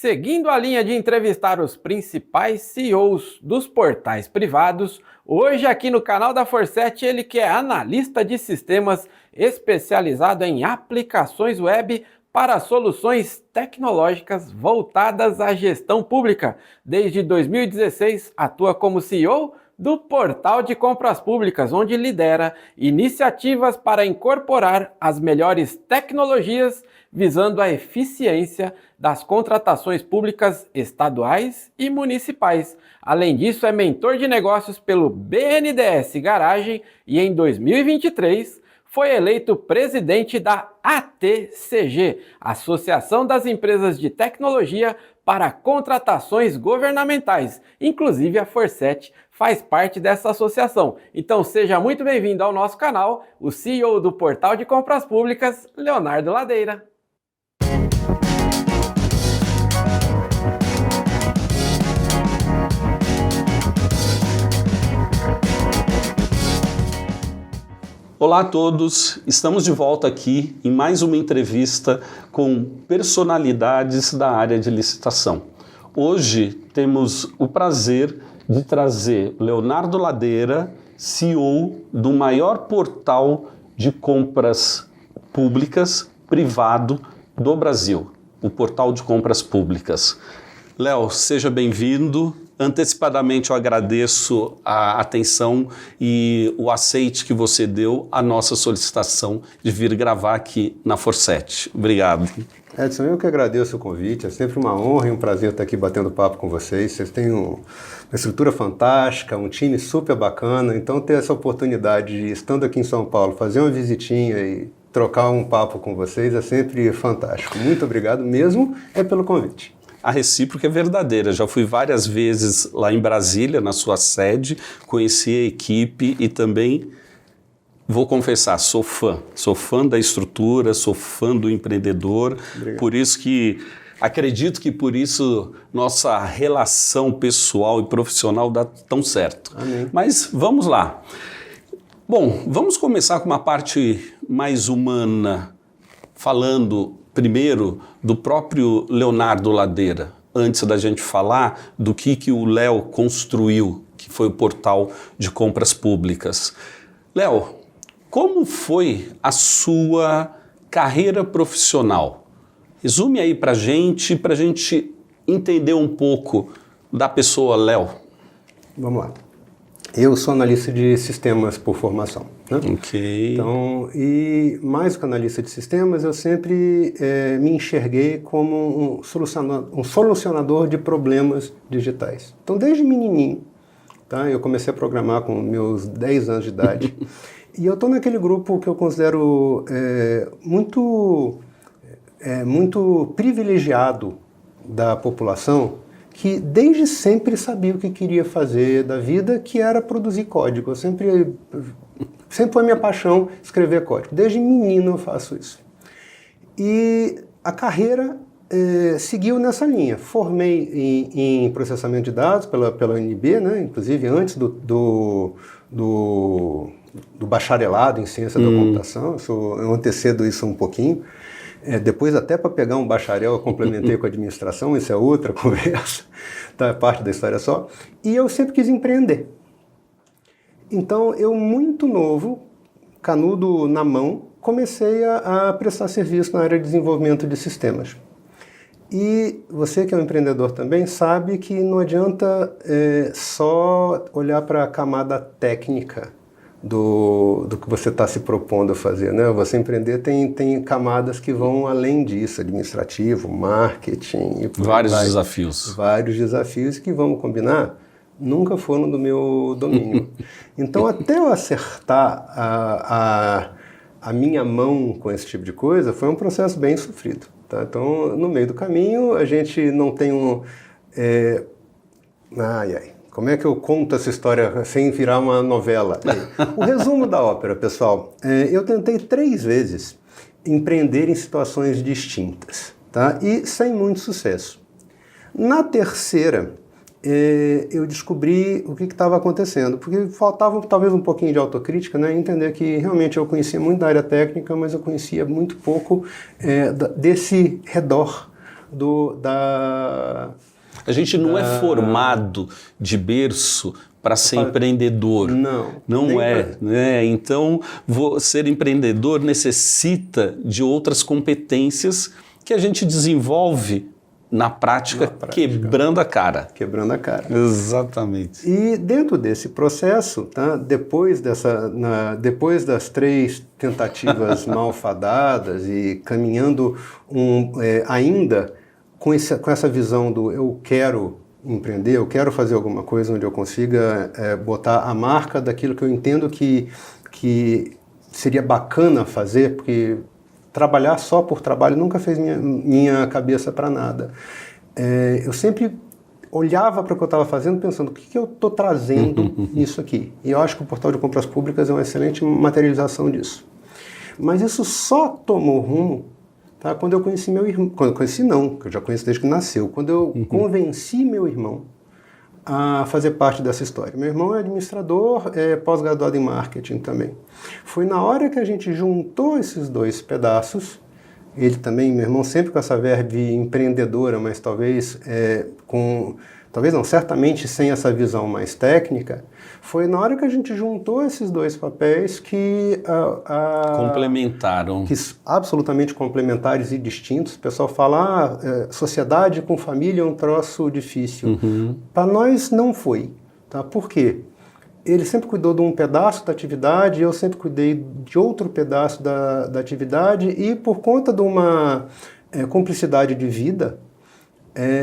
Seguindo a linha de entrevistar os principais CEOs dos portais privados, hoje aqui no canal da Forset, ele que é analista de sistemas especializado em aplicações web para soluções tecnológicas voltadas à gestão pública. Desde 2016, atua como CEO do Portal de Compras Públicas, onde lidera iniciativas para incorporar as melhores tecnologias visando a eficiência das contratações públicas estaduais e municipais. Além disso, é mentor de negócios pelo BNDES Garagem e em 2023 foi eleito presidente da ATCG, Associação das Empresas de Tecnologia para Contratações Governamentais. Inclusive a Forset faz parte dessa associação. Então seja muito bem-vindo ao nosso canal, o CEO do Portal de Compras Públicas, Leonardo Ladeira. Olá a todos, estamos de volta aqui em mais uma entrevista com personalidades da área de licitação. Hoje temos o prazer de trazer Leonardo Ladeira, CEO do maior portal de compras públicas privado do Brasil, o Portal de Compras Públicas. Léo, seja bem-vindo. Antecipadamente eu agradeço a atenção e o aceite que você deu à nossa solicitação de vir gravar aqui na Forset. Obrigado. Edson, eu que agradeço o convite, é sempre uma honra e um prazer estar aqui batendo papo com vocês. Vocês têm uma estrutura fantástica, um time super bacana, então ter essa oportunidade de, estando aqui em São Paulo, fazer uma visitinha e trocar um papo com vocês é sempre fantástico. Muito obrigado mesmo pelo convite. A recíproca é verdadeira. Já fui várias vezes lá em Brasília, na sua sede, conheci a equipe e também, vou confessar, sou fã da estrutura, sou fã do empreendedor. Obrigado. Por isso que, acredito que por isso nossa relação pessoal e profissional dá tão certo. Amém. Mas vamos lá. Bom, vamos começar com uma parte mais humana, falando primeiro do próprio Leonardo Ladeira, antes da gente falar do que o Léo construiu, que foi o Portal de Compras Públicas. Léo, como foi a sua carreira profissional? Resume aí pra gente entender um pouco da pessoa Léo. Vamos lá. Eu sou analista de sistemas por formação, né? Ok. Então, e mais que analista de sistemas, eu sempre me enxerguei como um solucionador de problemas digitais. Então, desde menininho, tá? Eu comecei a programar com meus 10 anos de idade. E eu estou naquele grupo que eu considero muito privilegiado da população, que desde sempre sabia o que queria fazer da vida, que era produzir código. Eu sempre foi minha paixão escrever código. Desde menino eu faço isso. E a carreira seguiu nessa linha. Formei em processamento de dados pela UNB, né? Inclusive antes do bacharelado em ciência da computação. Eu antecedo isso um pouquinho. Depois, até para pegar um bacharel, eu complementei com a administração, isso é outra conversa, tá? É parte da história só. E eu sempre quis empreender. Então, eu muito novo, canudo na mão, comecei a prestar serviço na área de desenvolvimento de sistemas. E você que é um empreendedor também sabe que não adianta só olhar para a camada técnica do que você está se propondo a fazer, né? Você empreender tem camadas que vão além disso, administrativo, marketing... Vários desafios. Vários desafios que, vamos combinar, nunca foram do meu domínio. Então, até eu acertar a minha mão com esse tipo de coisa, foi um processo bem sofrido, tá? Então, no meio do caminho, a gente não tem como é que eu conto essa história sem virar uma novela? O resumo da ópera, pessoal. Eu tentei 3 vezes empreender em situações distintas, tá? E sem muito sucesso. Na terceira, eu descobri o que estava acontecendo, porque faltava talvez um pouquinho de autocrítica, né? Entender que realmente eu conhecia muito da área técnica, mas eu conhecia muito pouco desse redor A gente não é formado de berço para ser empreendedor. Não é, né? Então, ser empreendedor necessita de outras competências que a gente desenvolve na prática, quebrando a cara. Quebrando a cara. Exatamente. E dentro desse processo, tá, depois das 3 tentativas malfadadas e caminhando ainda com essa visão do eu quero empreender, eu quero fazer alguma coisa onde eu consiga botar a marca daquilo que eu entendo que seria bacana fazer, porque trabalhar só por trabalho nunca fez minha cabeça para nada. Eu sempre olhava para o que eu estava fazendo pensando, o que eu estou trazendo nisso aqui? E eu acho que o Portal de Compras Públicas é uma excelente materialização disso. Mas isso só tomou rumo, tá, quando eu conheci meu irmão. Quando eu conheci não, que eu já conheço desde que nasceu. Quando eu convenci meu irmão a fazer parte dessa história. Meu irmão é administrador, pós-graduado em marketing também. Foi na hora que a gente juntou esses 2 pedaços, ele também, meu irmão, sempre com essa verve empreendedora, mas talvez certamente sem essa visão mais técnica, foi na hora que a gente juntou esses 2 papéis que complementaram. Que absolutamente complementares e distintos. O pessoal fala, sociedade com família é um troço difícil. Para nós não foi. Tá? Por quê? Ele sempre cuidou de um pedaço da atividade, eu sempre cuidei de outro pedaço da atividade, e por conta de uma cumplicidade de vida,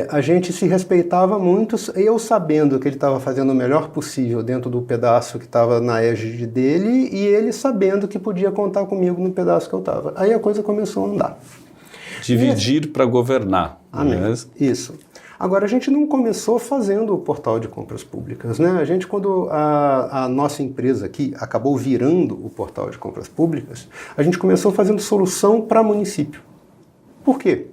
a gente se respeitava muito, eu sabendo que ele estava fazendo o melhor possível dentro do pedaço que estava na égide dele, e ele sabendo que podia contar comigo no pedaço que eu estava. Aí a coisa começou a andar. Dividir para governar. Amém. Né? Isso. Agora, a gente não começou fazendo o Portal de Compras Públicas, né? A gente, quando a nossa empresa aqui acabou virando o Portal de Compras Públicas, a gente começou fazendo solução para município. Por quê?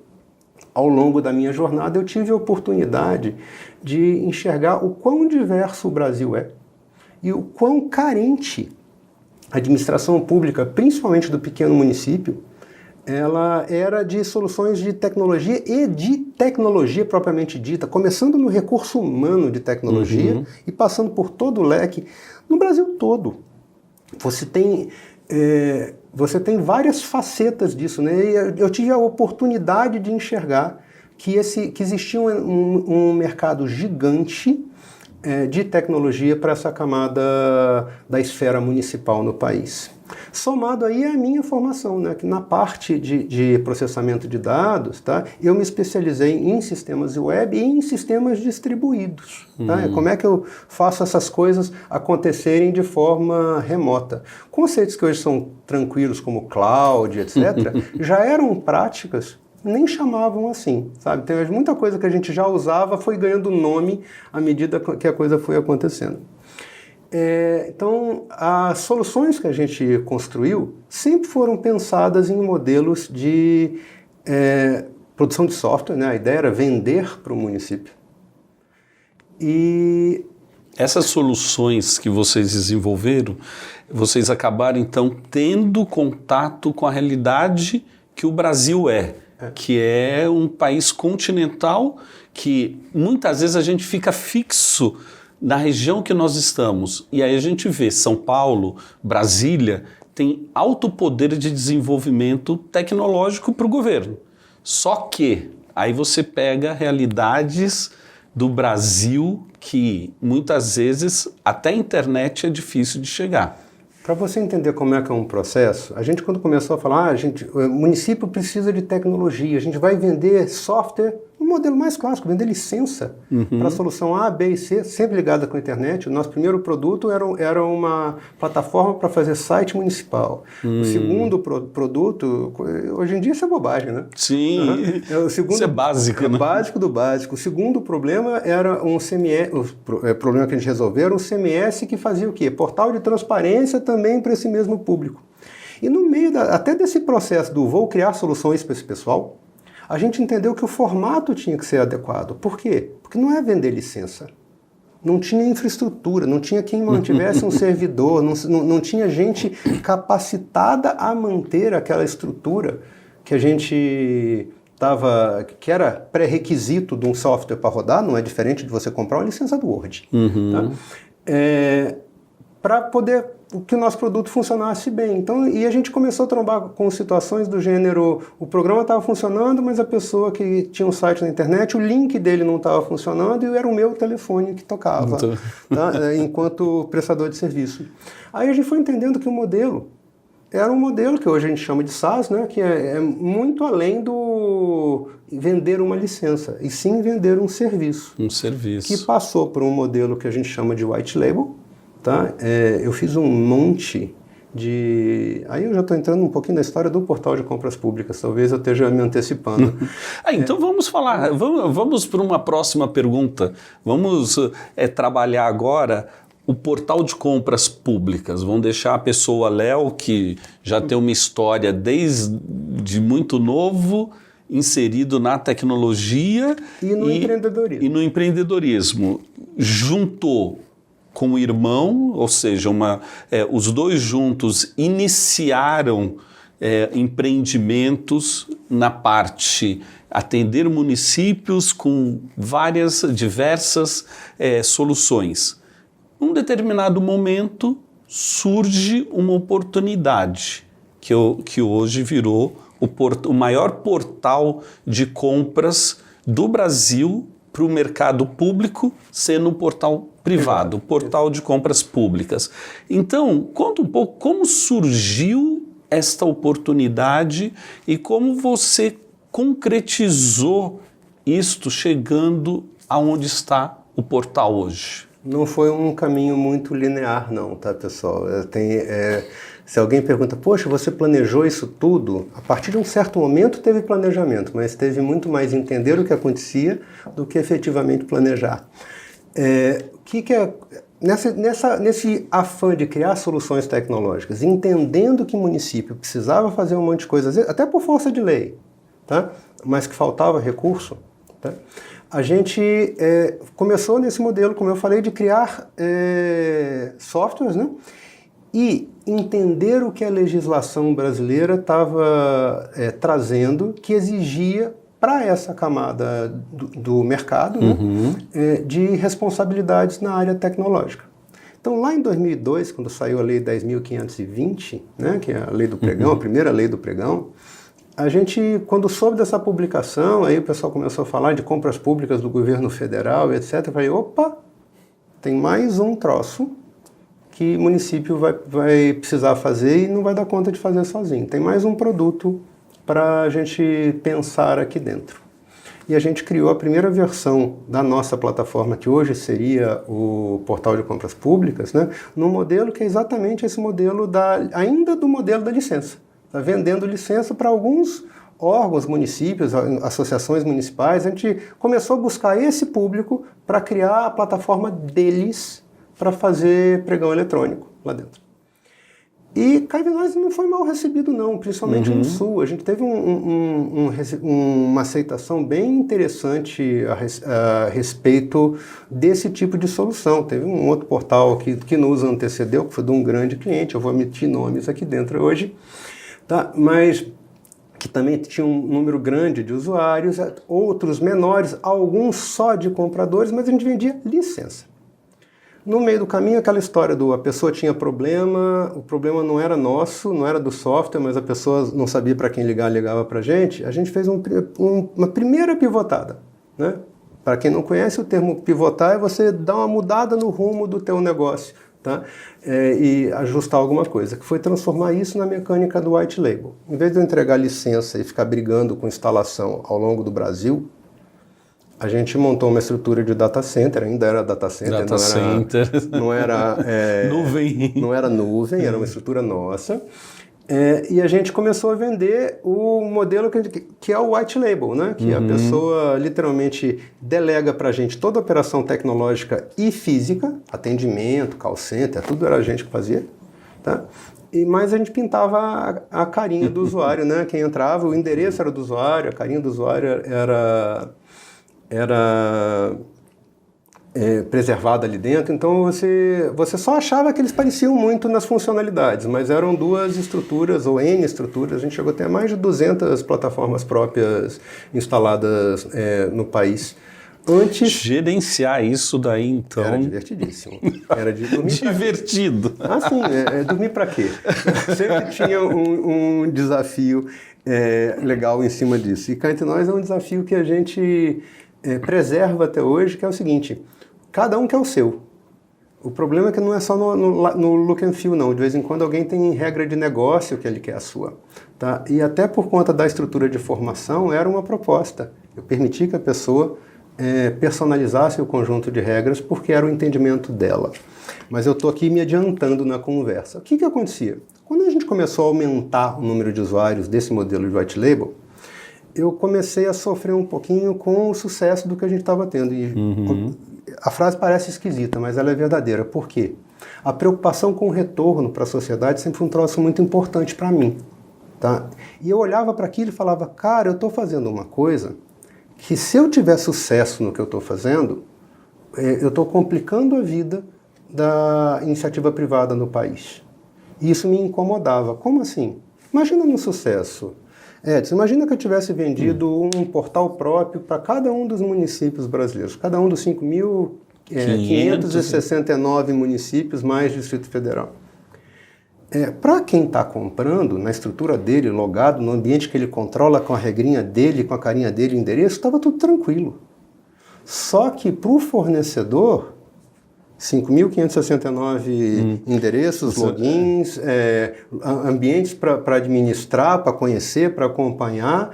Ao longo da minha jornada, eu tive a oportunidade de enxergar o quão diverso o Brasil é e o quão carente a administração pública, principalmente do pequeno município, ela era de soluções de tecnologia e de tecnologia propriamente dita, começando no recurso humano de tecnologia e passando por todo o leque no Brasil todo. Você tem várias facetas disso, né? E eu tive a oportunidade de enxergar que existia um mercado gigante de tecnologia para essa camada da esfera municipal no país. Somado aí a minha formação, né, que na parte de processamento de dados, tá, eu me especializei em sistemas web e em sistemas distribuídos. Tá? Como é que eu faço essas coisas acontecerem de forma remota? Conceitos que hoje são tranquilos, como cloud, etc., já eram práticas, nem chamavam assim, sabe? Então, muita coisa que a gente já usava foi ganhando nome à medida que a coisa foi acontecendo. Então, as soluções que a gente construiu sempre foram pensadas em modelos de produção de software, né? A ideia era vender para o município. E essas soluções que vocês desenvolveram, vocês acabaram então tendo contato com a realidade que o Brasil que é um país continental que muitas vezes a gente fica fixo na região que nós estamos. E aí a gente vê São Paulo, Brasília, tem alto poder de desenvolvimento tecnológico para o governo. Só que aí você pega realidades do Brasil que muitas vezes até a internet é difícil de chegar. Para você entender como é que é um processo, a gente quando começou a falar, o município precisa de tecnologia, a gente vai vender software, um modelo mais clássico, vender licença para a solução A, B e C, sempre ligada com a internet. O nosso primeiro produto era uma plataforma para fazer site municipal. O segundo produto, hoje em dia isso é bobagem, né? Sim, isso é básico, né? Básico do básico. O segundo problema era um CMS, o problema que a gente resolveu era um CMS que fazia o quê? Portal de transparência também para esse mesmo público. E no meio até desse processo do vou criar soluções para esse pessoal, a gente entendeu que o formato tinha que ser adequado. Por quê? Porque não é vender licença. Não tinha infraestrutura, não tinha quem mantivesse um servidor, não tinha gente capacitada a manter aquela estrutura que a gente que era pré-requisito de um software para rodar, não é diferente de você comprar uma licença do Word. Tá? Para poder que o nosso produto funcionasse bem. Então, e a gente começou a trombar com situações do gênero, o programa estava funcionando, mas a pessoa que tinha um site na internet, o link dele não estava funcionando e era o meu telefone que tocava, tá? Enquanto prestador de serviço. Aí a gente foi entendendo que o modelo era um modelo que hoje a gente chama de SaaS, né? Que é muito além do vender uma licença, e sim vender um serviço. Um serviço. Que passou por um modelo que a gente chama de white label. Tá? Eu fiz um monte de... Aí eu já estou entrando um pouquinho na história do portal de compras públicas, talvez eu esteja me antecipando. Então vamos falar, vamos para uma próxima pergunta. Vamos trabalhar agora o portal de compras públicas. Vamos deixar a pessoa Léo, que já tem uma história desde muito novo, inserido na tecnologia e no empreendedorismo. E no empreendedorismo. Juntou com o irmão, ou seja, os dois juntos iniciaram empreendimentos na parte atender municípios com diversas soluções. Num determinado momento surge uma oportunidade que hoje virou o maior portal de compras do Brasil para o mercado público, sendo um portal privado, o portal de compras públicas. Então, conta um pouco como surgiu esta oportunidade e como você concretizou isto chegando aonde está o portal hoje. Não foi um caminho muito linear não, tá, pessoal? Se alguém pergunta, poxa, você planejou isso tudo? A partir de um certo momento teve planejamento, mas teve muito mais entender o que acontecia do que efetivamente planejar. Nesse afã de criar soluções tecnológicas, entendendo que o município precisava fazer um monte de coisas, até por força de lei, tá? Mas que faltava recurso, tá? A gente começou nesse modelo, como eu falei, de criar softwares, né? E entender o que a legislação brasileira estava trazendo, que exigia para essa camada do mercado, né, de responsabilidades na área tecnológica. Então, lá em 2002, quando saiu a Lei 10.520, né, que é a lei do pregão, a primeira lei do pregão, a gente, quando soube dessa publicação, aí o pessoal começou a falar de compras públicas do governo federal, etc. Eu falei, opa, tem mais um troço que o município vai precisar fazer e não vai dar conta de fazer sozinho. Tem mais um produto para a gente pensar aqui dentro. E a gente criou a primeira versão da nossa plataforma, que hoje seria o portal de compras públicas, né, num modelo que é exatamente esse modelo ainda do modelo da licença. Está vendendo licença para alguns órgãos, municípios, associações municipais. A gente começou a buscar esse público para criar a plataforma deles para fazer pregão eletrônico lá dentro. E cá de nós não foi mal recebido não, principalmente no Sul. A gente teve uma aceitação bem interessante a respeito desse tipo de solução. Teve um outro portal que nos antecedeu, que foi de um grande cliente, eu vou omitir nomes aqui dentro hoje, tá? Mas que também tinha um número grande de usuários, outros menores, alguns só de compradores, mas a gente vendia licença. No meio do caminho, aquela história a pessoa tinha problema, o problema não era nosso, não era do software, mas a pessoa não sabia para quem ligar, ligava para a gente fez uma primeira pivotada, né? Para quem não conhece, o termo pivotar é você dar uma mudada no rumo do teu negócio, tá? E ajustar alguma coisa, que foi transformar isso na mecânica do white label. Em vez de eu entregar licença e ficar brigando com instalação ao longo do Brasil, a gente montou uma estrutura de data center, ainda era data center, não era nuvem. Não era nuvem, era uma estrutura nossa. E a gente começou a vender o modelo que é o white label, né? Que a pessoa literalmente delega para a gente toda a operação tecnológica e física, atendimento, call center, tudo era a gente que fazia, tá? Mas a gente pintava a carinha do usuário, né? Quem entrava, o endereço era do usuário, a carinha do usuário era preservada ali dentro, então você só achava que eles pareciam muito nas funcionalidades, mas eram duas estruturas, ou N estruturas, a gente chegou a ter mais de 200 plataformas próprias instaladas no país. Antes, gerenciar isso daí, então... Era divertidíssimo. Era de dormir divertido. Sim, dormir para quê? Sempre tinha um desafio legal em cima disso. E cá entre nós é um desafio que a gente preserva até hoje, que é o seguinte: cada um quer o seu. O problema é que não é só no look and feel, não. De vez em quando alguém tem regra de negócio que ele quer a sua. Tá? E até por conta da estrutura de formação, era uma proposta. Eu permiti que a pessoa personalizasse o conjunto de regras porque era o entendimento dela. Mas eu estou aqui me adiantando na conversa. O que acontecia? Quando a gente começou a aumentar o número de usuários desse modelo de white label, eu comecei a sofrer um pouquinho com o sucesso do que a gente estava tendo. E a frase parece esquisita, mas ela é verdadeira. Por quê? A preocupação com o retorno para a sociedade sempre foi um troço muito importante para mim. Tá? E eu olhava para aquilo e falava, cara, eu estou fazendo uma coisa que, se eu tiver sucesso no que eu estou fazendo, eu estou complicando a vida da iniciativa privada no país. E isso me incomodava. Como assim? Imagina no sucesso. Imagina que eu tivesse vendido um portal próprio para cada um dos municípios brasileiros, cada um dos 5.569 municípios mais Distrito Federal. Para quem está comprando, na estrutura dele, logado, no ambiente que ele controla, com a regrinha dele, com a carinha dele, o endereço, estava tudo tranquilo. Só que para o fornecedor, 5.569 endereços, logins, ambientes para administrar, para conhecer, para acompanhar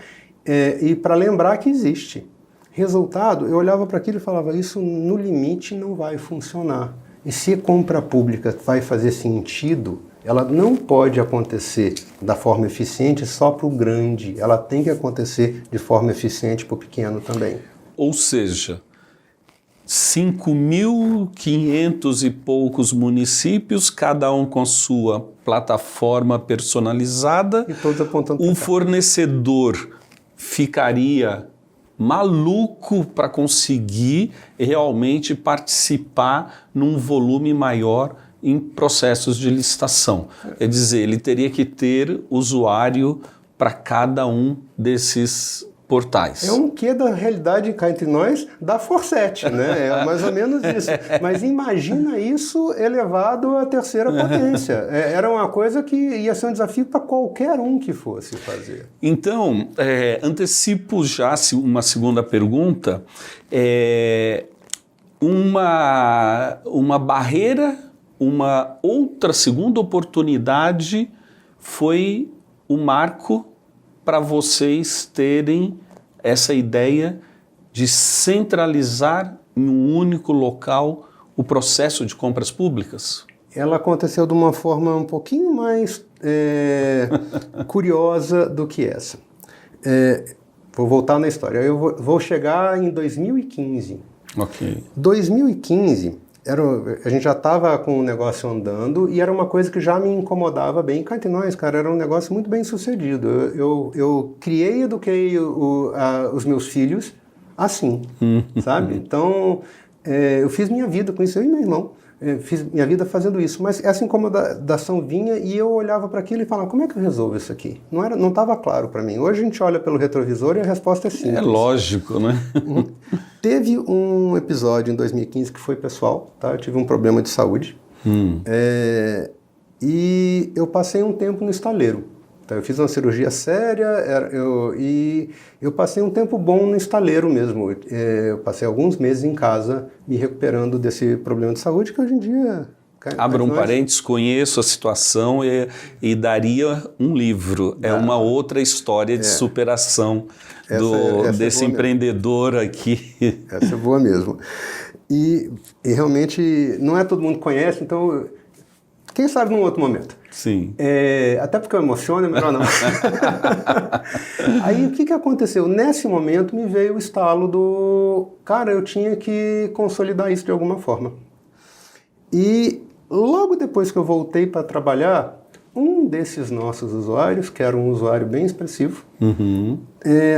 e para lembrar que existe. Resultado, eu olhava para aquilo e falava, isso no limite não vai funcionar. E se a compra pública vai fazer sentido, ela não pode acontecer da forma eficiente só para o grande, ela tem que acontecer de forma eficiente para o pequeno também. Ou seja, 5.500 e poucos municípios, cada um com sua plataforma personalizada. E todos apontando o fornecedor ficaria maluco para conseguir realmente participar num volume maior em processos de licitação. Quer dizer, ele teria que ter usuário para cada um desses portais. É um quê da realidade cá entre nós da Forset, né? É mais ou menos isso. Mas imagina isso elevado à terceira potência. Era uma coisa que ia ser um desafio para qualquer um que fosse fazer. Então, antecipo já uma segunda pergunta. Uma barreira, uma outra segunda oportunidade foi o marco para vocês terem essa ideia de centralizar em um único local o processo de compras públicas? Ela aconteceu de uma forma um pouquinho mais curiosa do que essa. Vou voltar na história. Eu vou chegar em 2015. Ok. 2015... a gente já estava com o negócio andando e era uma coisa que já me incomodava bem. Cá entre nós, cara, era um negócio muito bem sucedido. Eu criei e eduquei os meus filhos assim, sabe? Então, eu fiz minha vida com isso, eu e meu irmão. Fiz minha vida fazendo isso, mas essa incomodação vinha e eu olhava para aquilo e falava, como é que eu resolvo isso aqui? Não estava claro para mim. Hoje a gente olha pelo retrovisor e a resposta é simples. É lógico, né? Teve um episódio em 2015 que foi pessoal, tá? Eu tive um problema de saúde e eu passei um tempo no estaleiro. Tá? Eu fiz uma cirurgia séria e eu passei um tempo bom no estaleiro mesmo. Eu passei alguns meses em casa me recuperando desse problema de saúde que hoje em dia... Abra um parênteses, conheço a situação e daria um livro. É uma outra história de superação desse empreendedor aqui. Essa é boa mesmo. E realmente não é todo mundo que conhece, então quem sabe num outro momento. Sim. Até porque eu emociono, é melhor não. Aí o que aconteceu? Nesse momento me veio o estalo do... Cara, eu tinha que consolidar isso de alguma forma. E logo depois que eu voltei para trabalhar, um desses nossos usuários, que era um usuário bem expressivo,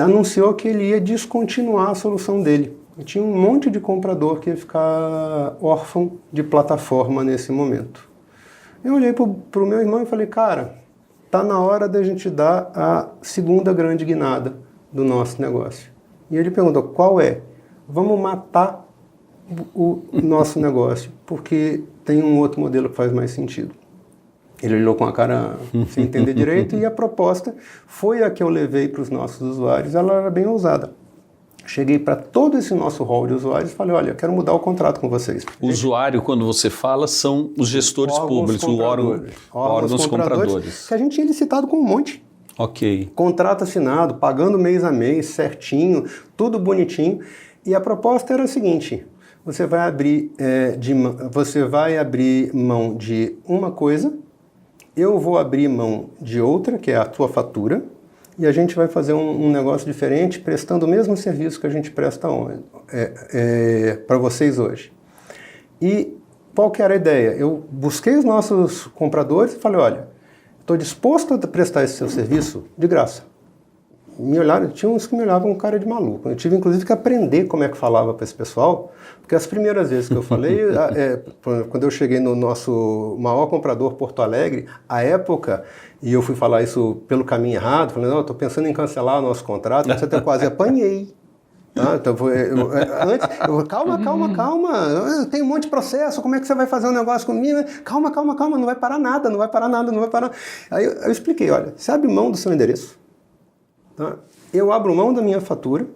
anunciou que ele ia descontinuar a solução dele. E tinha um monte de comprador que ia ficar órfão de plataforma nesse momento. Eu olhei para o meu irmão e falei, cara, tá na hora da gente dar a segunda grande guinada do nosso negócio. E ele perguntou, qual é? Vamos matar o nosso negócio, porque tem um outro modelo que faz mais sentido. Ele olhou com a cara sem entender direito e a proposta foi a que eu levei para os nossos usuários, ela era bem ousada. Cheguei para todo esse nosso hall de usuários e falei, olha, eu quero mudar o contrato com vocês. Usuário, quando você fala, são os gestores públicos, órgãos compradores. Que a gente tinha licitado com um monte. Ok. Contrato assinado, pagando mês a mês, certinho, tudo bonitinho. E a proposta era a seguinte, você vai abrir mão de uma coisa, eu vou abrir mão de outra, que é a tua fatura, e a gente vai fazer um negócio diferente, prestando o mesmo serviço que a gente presta para vocês hoje. E qual que era a ideia? Eu busquei os nossos compradores e falei, olha, estou disposto a prestar esse seu serviço de graça. Me olharam, tinha uns que me olhavam com cara de maluco. Eu tive, inclusive, que aprender como é que falava para esse pessoal, porque as primeiras vezes que eu falei, quando eu cheguei no nosso maior comprador, Porto Alegre, à época, e eu fui falar isso pelo caminho errado, falei, não, estou pensando em cancelar o nosso contrato, mas eu quase apanhei. Então, calma, tem um monte de processo, como é que você vai fazer um negócio comigo? Calma, não vai parar nada. Aí eu expliquei, olha, você abre mão do seu endereço, tá? Eu abro mão da minha fatura,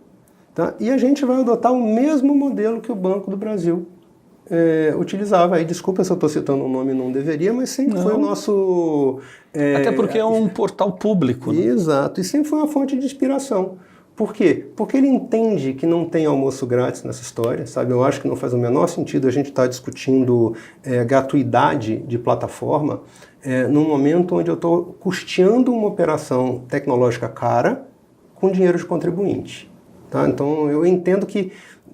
tá? E a gente vai adotar o mesmo modelo que o Banco do Brasil utilizava. Aí, desculpa se eu estou citando um nome, não deveria, mas sempre foi o nosso... Até porque é um portal público. Né? Exato, e sempre foi uma fonte de inspiração. Por quê? Porque ele entende que não tem almoço grátis nessa história, sabe? Eu acho que não faz o menor sentido a gente estar discutindo gratuidade de plataforma num momento onde eu estou custeando uma operação tecnológica cara com dinheiro de contribuinte. Tá? Então, eu entendo que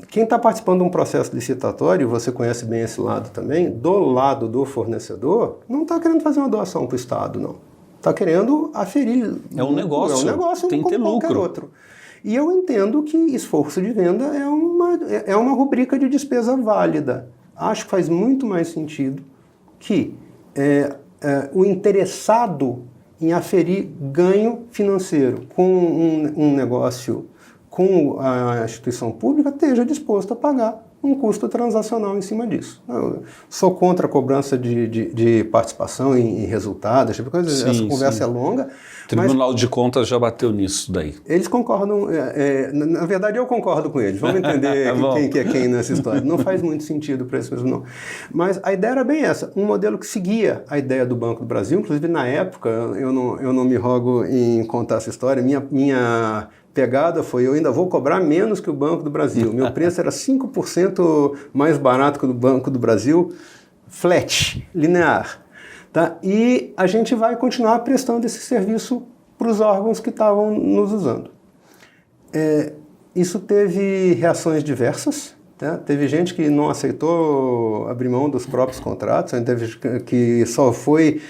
quem está participando de um processo licitatório, você conhece bem esse lado também, do lado do fornecedor, não está querendo fazer uma doação para o Estado, não. Está querendo aferir. É um negócio, tem que ter lucro. Outro. E eu entendo que esforço de venda é uma rubrica de despesa válida. Acho que faz muito mais sentido que o interessado em aferir ganho financeiro com um negócio com a instituição pública esteja disposto a pagar um custo transacional em cima disso. Eu sou contra a cobrança de participação em resultados, tipo coisa. Sim, essa conversa é longa. O Tribunal de Contas já bateu nisso daí. Eles concordam, na verdade eu concordo com eles, vamos entender quem que é quem nessa história. Não faz muito sentido para isso mesmo, não. Mas a ideia era bem essa, um modelo que seguia a ideia do Banco do Brasil, inclusive na época, eu não me rogo em contar essa história, minha pegada foi, eu ainda vou cobrar menos que o Banco do Brasil. Meu preço era 5% mais barato que o do Banco do Brasil, flat, linear. Tá? E a gente vai continuar prestando esse serviço para os órgãos que estavam nos usando. Isso teve reações diversas. Tá? Teve gente que não aceitou abrir mão dos próprios contratos, teve que só foi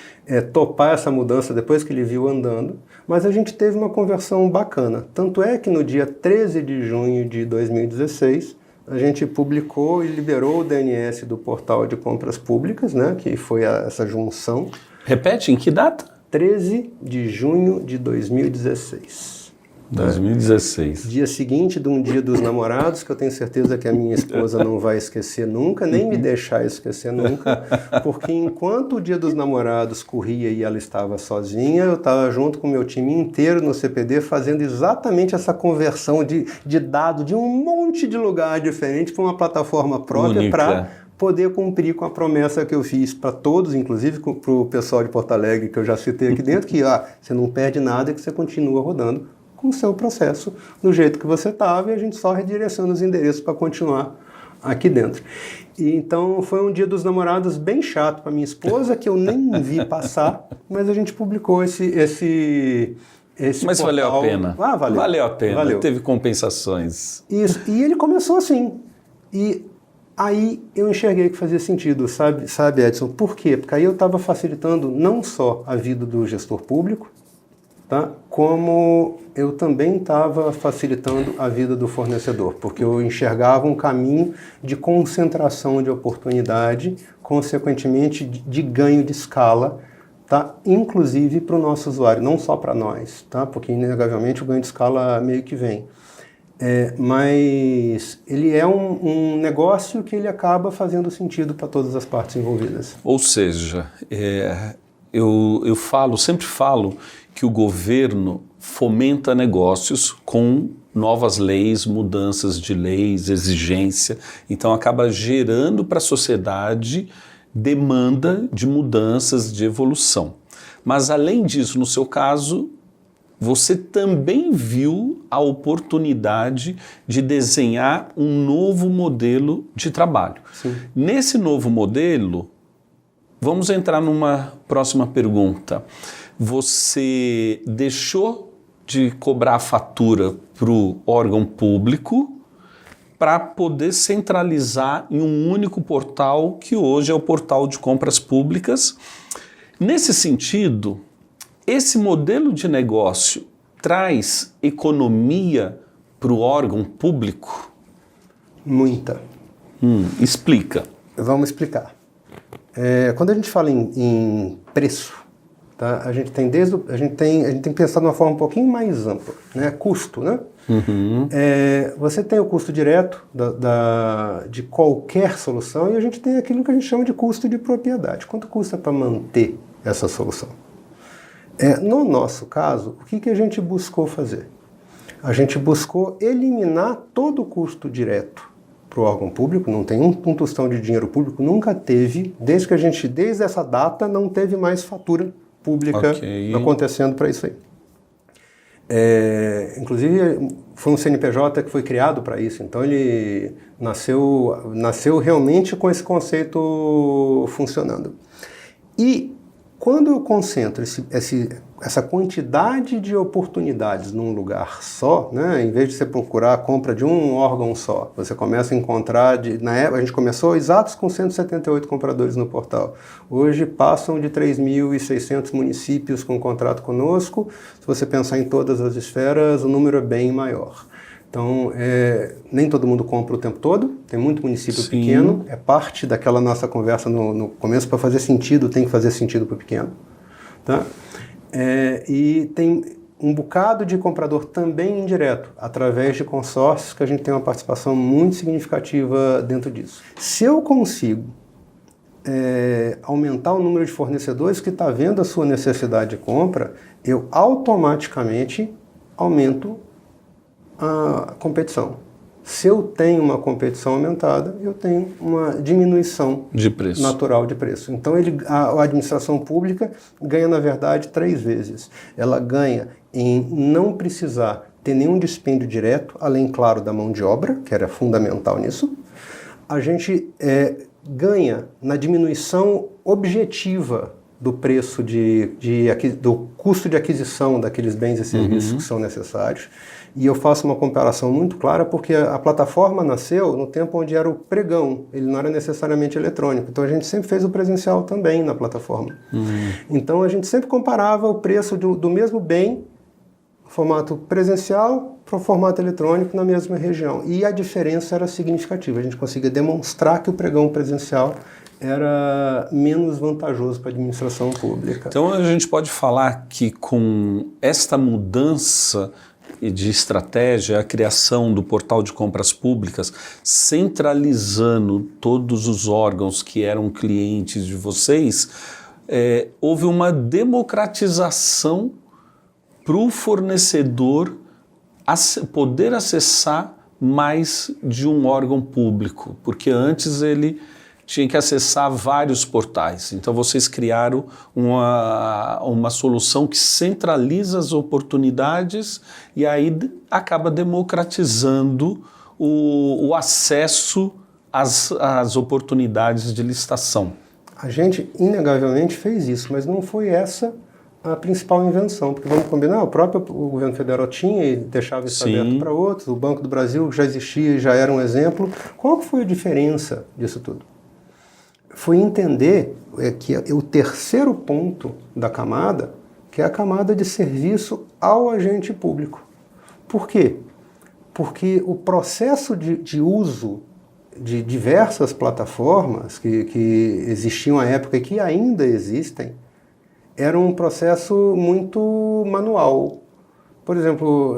topar essa mudança depois que ele viu andando, mas a gente teve uma conversão bacana. Tanto é que no dia 13 de junho de 2016, a gente publicou e liberou o DNS do portal de compras públicas, né, que foi essa junção. Repete, em que data? 13 de junho de 2016. 2016. Dia seguinte de um Dia dos Namorados, que eu tenho certeza que a minha esposa não vai esquecer nunca, nem me deixar esquecer nunca, porque enquanto o Dia dos Namorados corria e ela estava sozinha, eu estava junto com o meu time inteiro no CPD fazendo exatamente essa conversão de dado de um monte de lugar diferente para uma plataforma própria para poder cumprir com a promessa que eu fiz para todos, inclusive para o pessoal de Porto Alegre, que eu já citei aqui dentro, que você não perde nada e que você continua rodando com o seu processo do jeito que você estava e a gente só redireciona os endereços para continuar aqui dentro. E então foi um Dia dos Namorados bem chato para minha esposa, que eu nem vi passar, mas a gente publicou esse mas portal. Valeu a pena. Valeu a pena, valeu. Teve compensações. Isso, e ele começou assim. E aí eu enxerguei que fazia sentido, sabe, Edson? Por quê? Porque aí eu estava facilitando não só a vida do gestor público, tá? Como eu também estava facilitando a vida do fornecedor, porque eu enxergava um caminho de concentração de oportunidade, consequentemente de ganho de escala, tá? Inclusive para o nosso usuário, não só para nós, tá? Porque inegavelmente o ganho de escala meio que vem. Mas ele é um negócio que ele acaba fazendo sentido para todas as partes envolvidas. Ou seja, eu sempre falo que o governo fomenta negócios com novas leis, mudanças de leis, exigência, então acaba gerando para a sociedade demanda de mudanças, de evolução. Mas além disso, no seu caso, você também viu a oportunidade de desenhar um novo modelo de trabalho. Sim. Nesse novo modelo, vamos entrar numa próxima pergunta. Você deixou de cobrar a fatura para o órgão público para poder centralizar em um único portal, que hoje é o portal de compras públicas. Nesse sentido, esse modelo de negócio traz economia para o órgão público? Muita. Explica. Vamos explicar. Quando a gente fala em preço, tá? A gente tem que pensar de uma forma um pouquinho mais ampla, né? Custo, né? Uhum. Você tem o custo direto de qualquer solução e a gente tem aquilo que a gente chama de custo de propriedade. Quanto custa para manter essa solução? No nosso caso, o que a gente buscou fazer? A gente buscou eliminar todo o custo direto para o órgão público, não tem um tostão de dinheiro público, nunca teve, desde essa data, não teve mais fatura pública acontecendo para isso aí. Inclusive, foi um CNPJ que foi criado para isso, então ele nasceu realmente com esse conceito funcionando. E quando eu concentro essa quantidade de oportunidades num lugar só, né, em vez de você procurar a compra de um órgão só, você começa a encontrar, na época a gente começou exatos com 178 compradores no portal. Hoje passam de 3.600 municípios com contrato conosco. Se você pensar em todas as esferas, o número é bem maior. Então, nem todo mundo compra o tempo todo, tem muito município Sim. pequeno, é parte daquela nossa conversa no começo, para fazer sentido, tem que fazer sentido para o pequeno. Tá? E tem um bocado de comprador também indireto, através de consórcios, que a gente tem uma participação muito significativa dentro disso. Se eu consigo aumentar o número de fornecedores que está vendo a sua necessidade de compra, eu automaticamente aumento a competição. Se eu tenho uma competição aumentada, eu tenho uma diminuição de preço. Natural de preço. Então a administração pública ganha, na verdade, 3 vezes. Ela ganha em não precisar ter nenhum dispêndio direto, além, claro, da mão de obra, que era fundamental nisso. A gente ganha na diminuição objetiva do preço do custo de aquisição daqueles bens e serviços que são necessários. E eu faço uma comparação muito clara porque a plataforma nasceu no tempo onde era o pregão, ele não era necessariamente eletrônico. Então a gente sempre fez o presencial também na plataforma. Então a gente sempre comparava o preço do mesmo bem, formato presencial para o formato eletrônico na mesma região. E a diferença era significativa. A gente conseguia demonstrar que o pregão presencial era menos vantajoso para a administração pública. Então a gente pode falar que com esta mudança de estratégia, a criação do portal de compras públicas, centralizando todos os órgãos que eram clientes de vocês, houve uma democratização para o fornecedor poder acessar mais de um órgão público, porque antes ele tinha que acessar vários portais. Então vocês criaram uma solução que centraliza as oportunidades e aí acaba democratizando o acesso às oportunidades de licitação. A gente inegavelmente fez isso, mas não foi essa a principal invenção, porque vamos combinar, o governo federal tinha e deixava isso aberto para outros, o Banco do Brasil já existia e já era um exemplo. Qual que foi a diferença disso tudo? Foi entender que o terceiro ponto da camada, que é a camada de serviço ao agente público. Por quê? Porque o processo de uso de diversas plataformas que existiam à época e que ainda existem, era um processo muito manual. Por exemplo,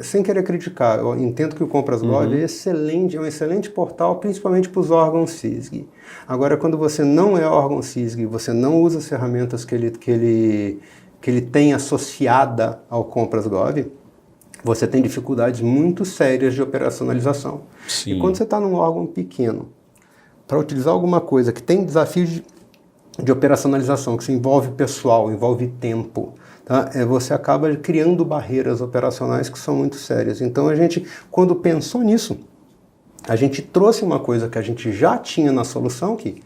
sem querer criticar, eu entendo que o Compras.gov é excelente, é um excelente portal, principalmente para os órgãos CISG. Agora, quando você não é órgão CISG, você não usa as ferramentas que ele tem associada ao Compras.gov, você tem dificuldades muito sérias de operacionalização. Sim. E quando você está num órgão pequeno, para utilizar alguma coisa que tem desafios de operacionalização, que se envolve pessoal, envolve tempo, tá? Você acaba criando barreiras operacionais que são muito sérias. Então a gente, quando pensou nisso, a gente trouxe uma coisa que a gente já tinha na solução, que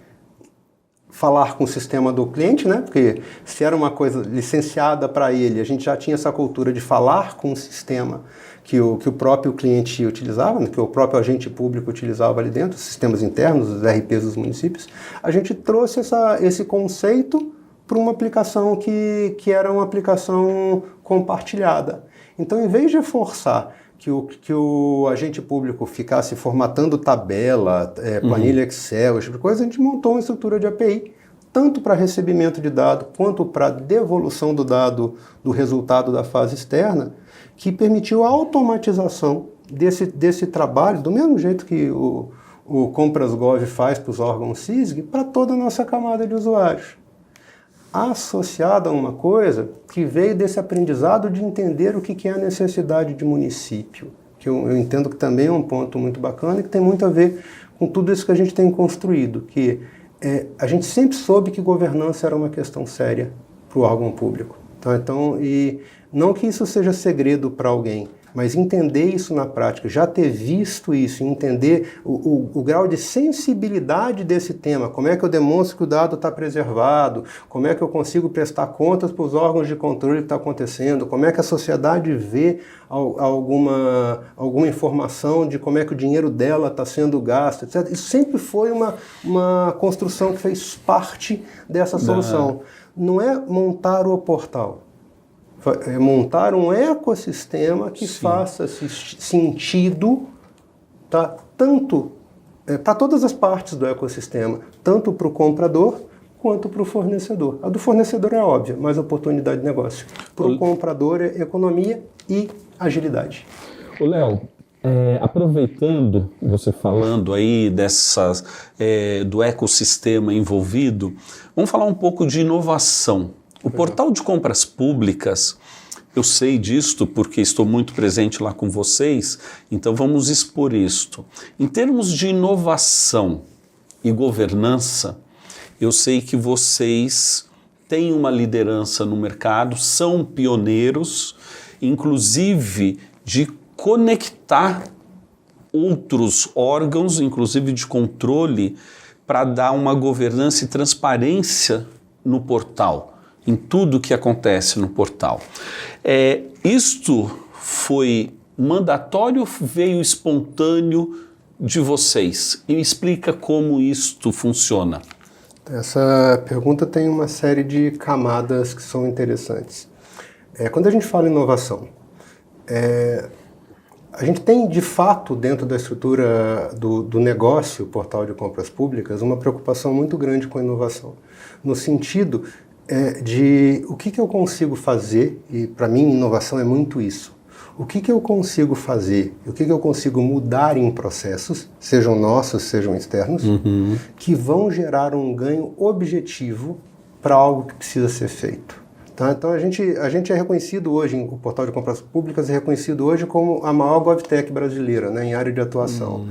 falar com o sistema do cliente, né? Porque se era uma coisa licenciada para ele, a gente já tinha essa cultura de falar com o sistema que o próprio cliente utilizava, né? Que o próprio agente público utilizava ali dentro, os sistemas internos, os RPs dos municípios. A gente trouxe esse conceito para uma aplicação que era uma aplicação compartilhada. Então, em vez de forçar que o agente público ficasse formatando tabela, planilha Excel, esse tipo de coisa, a gente montou uma estrutura de API, tanto para recebimento de dado, quanto para devolução do dado do resultado da fase externa, que permitiu a automatização desse trabalho, do mesmo jeito que o Compras.gov faz para os órgãos CISG, para toda a nossa camada de usuários. Associada a uma coisa que veio desse aprendizado de entender o que é a necessidade de município, que eu entendo que também é um ponto muito bacana e que tem muito a ver com tudo isso que a gente tem construído, que a gente sempre soube que governança era uma questão séria para o órgão público. Então, e não que isso seja segredo para alguém, mas entender isso na prática, já ter visto isso, entender o grau de sensibilidade desse tema, como é que eu demonstro que o dado está preservado, como é que eu consigo prestar contas para os órgãos de controle que está acontecendo, como é que a sociedade vê alguma informação de como é que o dinheiro dela está sendo gasto, etc. Isso sempre foi uma construção que fez parte dessa solução. Não é montar o portal, é montar um ecossistema que faça sentido, tá? Tanto para todas as partes do ecossistema, tanto para o comprador quanto para o fornecedor. A do fornecedor é óbvia, mas oportunidade de negócio. Para o comprador é economia e agilidade. Ô Léo, aproveitando você falando aí do ecossistema envolvido, vamos falar um pouco de inovação. O portal de compras públicas, eu sei disto porque estou muito presente lá com vocês, então vamos expor isto. Em termos de inovação e governança, eu sei que vocês têm uma liderança no mercado, são pioneiros, inclusive de conectar outros órgãos, inclusive de controle, para dar uma governança e transparência no portal, em tudo que acontece no portal. Isto foi mandatório ou veio espontâneo de vocês? E me explica como isto funciona. Essa pergunta tem uma série de camadas que são interessantes. Quando a gente fala em inovação, a gente tem, de fato, dentro da estrutura do negócio, portal de compras públicas, uma preocupação muito grande com a inovação, no sentido de o que eu consigo fazer, e para mim inovação é muito isso, o que eu consigo fazer, o que eu consigo mudar em processos, sejam nossos, sejam externos, que vão gerar um ganho objetivo para algo que precisa ser feito. Tá? Então a gente é reconhecido hoje, o portal de compras públicas é reconhecido hoje como a maior GovTech brasileira, né, em área de atuação.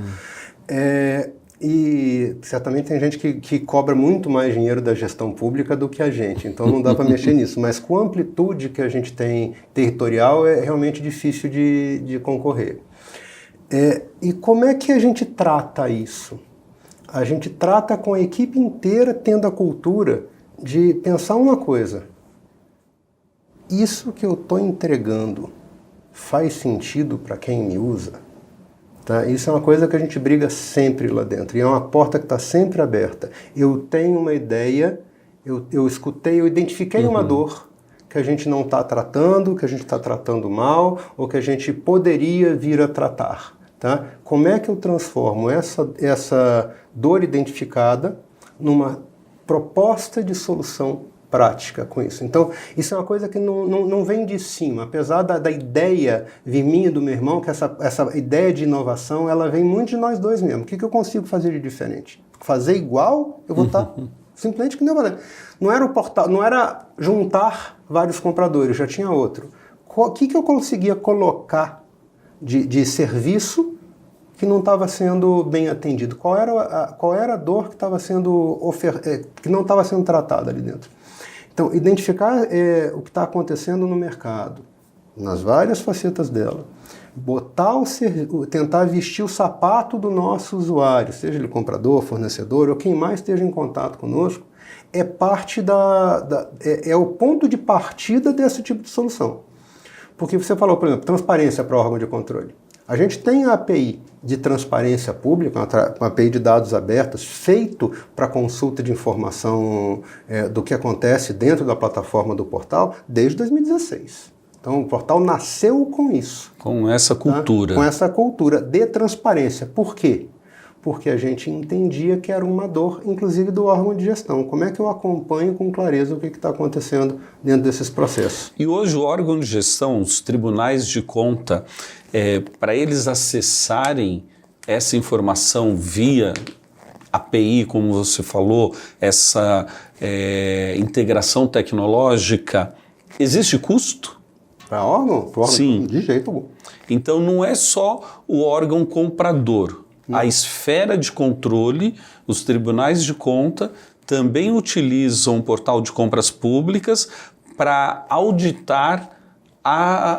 E certamente tem gente que cobra muito mais dinheiro da gestão pública do que a gente, então não dá para mexer nisso. Mas com a amplitude que a gente tem territorial, é realmente difícil de concorrer. E como é que a gente trata isso? A gente trata com a equipe inteira tendo a cultura de pensar uma coisa: isso que eu estou entregando faz sentido para quem me usa? Tá? Isso é uma coisa que a gente briga sempre lá dentro, e é uma porta que está sempre aberta. Eu tenho uma ideia, eu escutei, eu identifiquei uma dor, que a gente não está tratando, que a gente está tratando mal, ou que a gente poderia vir a tratar. Tá? Como é que eu transformo essa dor identificada numa proposta de solução prática com isso? Então, isso é uma coisa que não vem de cima, apesar da ideia vir minha e do meu irmão, que essa ideia de inovação, ela vem muito de nós dois mesmo. O que eu consigo fazer de diferente? Fazer igual, eu vou estar simplesmente que nem eu falei. Não era o portal, não era juntar vários compradores, já tinha outro. O que eu conseguia colocar de serviço que não estava sendo bem atendido? Qual era a dor que estava sendo que não estava sendo tratada ali dentro? Então, identificar o que está acontecendo no mercado, nas várias facetas dela, tentar vestir o sapato do nosso usuário, seja ele comprador, fornecedor ou quem mais esteja em contato conosco, é parte é o ponto de partida desse tipo de solução. Porque você falou, por exemplo, transparência para o órgão de controle. A gente tem a API de transparência pública, uma API de dados abertos, feito para consulta de informação do que acontece dentro da plataforma do portal desde 2016. Então o portal nasceu com isso. Com essa cultura. Tá? Com essa cultura de transparência. Por quê? Porque a gente entendia que era uma dor, inclusive do órgão de gestão. Como é que eu acompanho com clareza o que está acontecendo dentro desses processos? E hoje o órgão de gestão, os tribunais de conta, para eles acessarem essa informação via API, como você falou, essa integração tecnológica, existe custo? Para órgão? Sim. De jeito algum. Então não é só o órgão comprador. A esfera de controle, os tribunais de conta, também utilizam o portal de compras públicas para auditar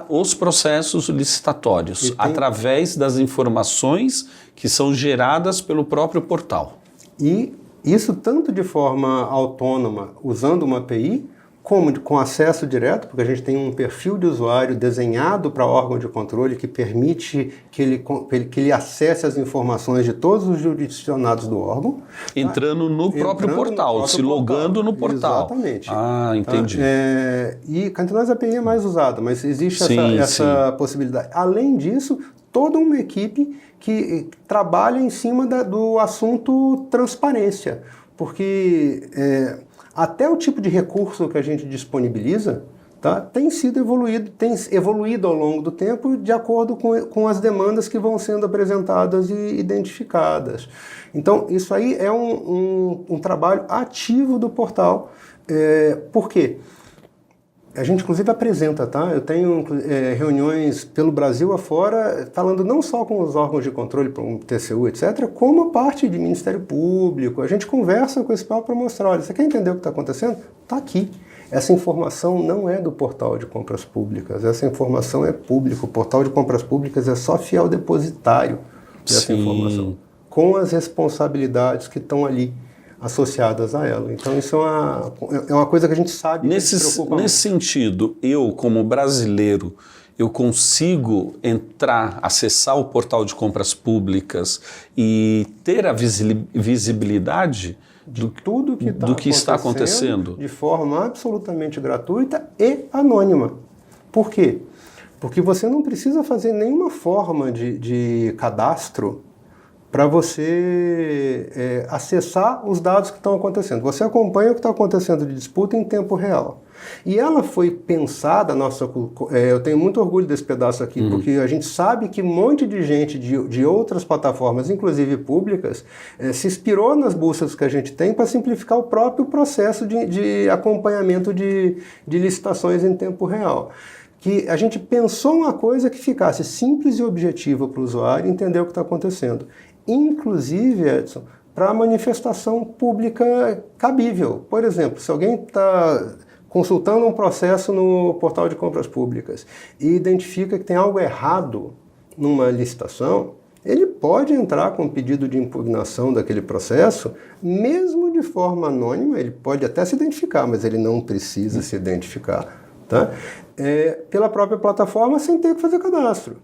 os processos licitatórios, através das informações que são geradas pelo próprio portal. E isso tanto de forma autônoma, usando uma API, como com acesso direto, porque a gente tem um perfil de usuário desenhado para órgão de controle que permite que ele acesse as informações de todos os jurisdicionados do órgão. Entrando no próprio portal, se logando no portal. Exatamente. Ah, entendi. E entre nós a API é mais usada, mas existe essa possibilidade. Além disso, toda uma equipe que trabalha em cima do assunto transparência, porque até o tipo de recurso que a gente disponibiliza tem evoluído ao longo do tempo de acordo com as demandas que vão sendo apresentadas e identificadas. Então, isso aí é um trabalho ativo do portal. Por quê? A gente, inclusive, apresenta, Eu tenho reuniões pelo Brasil afora, falando não só com os órgãos de controle, como TCU, etc., como a parte de Ministério Público. A gente conversa com esse pessoal para mostrar, olha, você quer entender o que está acontecendo? Está aqui. Essa informação não é do portal de compras públicas, essa informação é pública. O portal de compras públicas é só fiel depositário dessa informação, com as responsabilidades que estão ali associadas a ela. Então isso é uma coisa que a gente sabe que se preocupa muito. Nesse sentido, eu como brasileiro, eu consigo acessar o portal de compras públicas e ter a visibilidade de tudo do que está acontecendo de forma absolutamente gratuita e anônima. Por quê? Porque você não precisa fazer nenhuma forma de cadastro para você acessar os dados que estão acontecendo. Você acompanha o que está acontecendo de disputa em tempo real. E ela foi pensada, eu tenho muito orgulho desse pedaço aqui, porque a gente sabe que um monte de gente de outras plataformas, inclusive públicas, se inspirou nas buscas que a gente tem para simplificar o próprio processo de acompanhamento de licitações em tempo real. Que a gente pensou uma coisa que ficasse simples e objetiva para o usuário entender o que está acontecendo. Inclusive, Edson, para manifestação pública cabível. Por exemplo, se alguém está consultando um processo no portal de compras públicas e identifica que tem algo errado numa licitação, ele pode entrar com um pedido de impugnação daquele processo, mesmo de forma anônima. Ele pode até se identificar, mas ele não precisa se identificar, pela própria plataforma sem ter que fazer cadastro.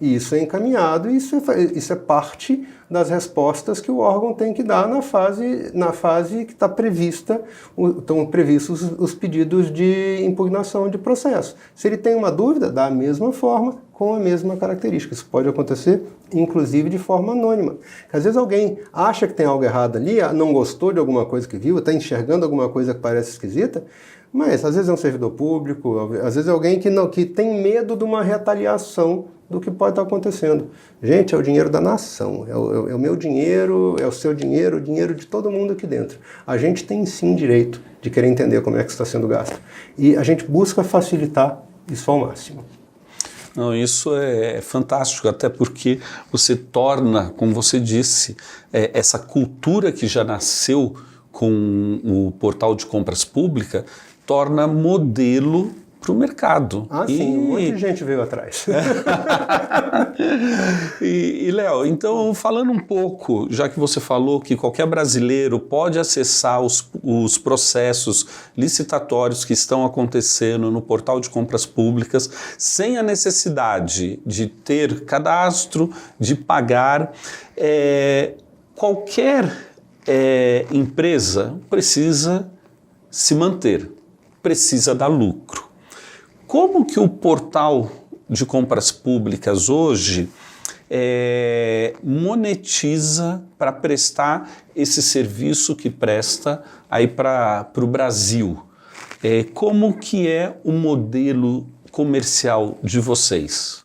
E isso é encaminhado, e isso é parte das respostas que o órgão tem que dar na fase que está prevista, estão previstos os pedidos de impugnação de processo. Se ele tem uma dúvida, da mesma forma, com a mesma característica. Isso pode acontecer, inclusive, de forma anônima. Porque, às vezes alguém acha que tem algo errado ali, não gostou de alguma coisa que viu, está enxergando alguma coisa que parece esquisita, mas às vezes é um servidor público, às vezes é alguém que tem medo de uma retaliação do que pode estar acontecendo. Gente, é o dinheiro da nação, é o meu dinheiro, é o seu dinheiro, o dinheiro de todo mundo aqui dentro. A gente tem sim direito de querer entender como é que está sendo gasto. E a gente busca facilitar isso ao máximo. Não, isso é fantástico, até porque você torna, como você disse, essa cultura que já nasceu com o portal de compras pública, torna modelo para o mercado. Sim, um monte de gente veio atrás. E Léo, então falando um pouco, já que você falou que qualquer brasileiro pode acessar os processos licitatórios que estão acontecendo no portal de compras públicas, sem a necessidade de ter cadastro, de pagar, qualquer empresa precisa se manter, precisa dar lucro. Como que o portal de compras públicas hoje monetiza para prestar esse serviço que presta aí para o Brasil? Como que é o modelo comercial de vocês?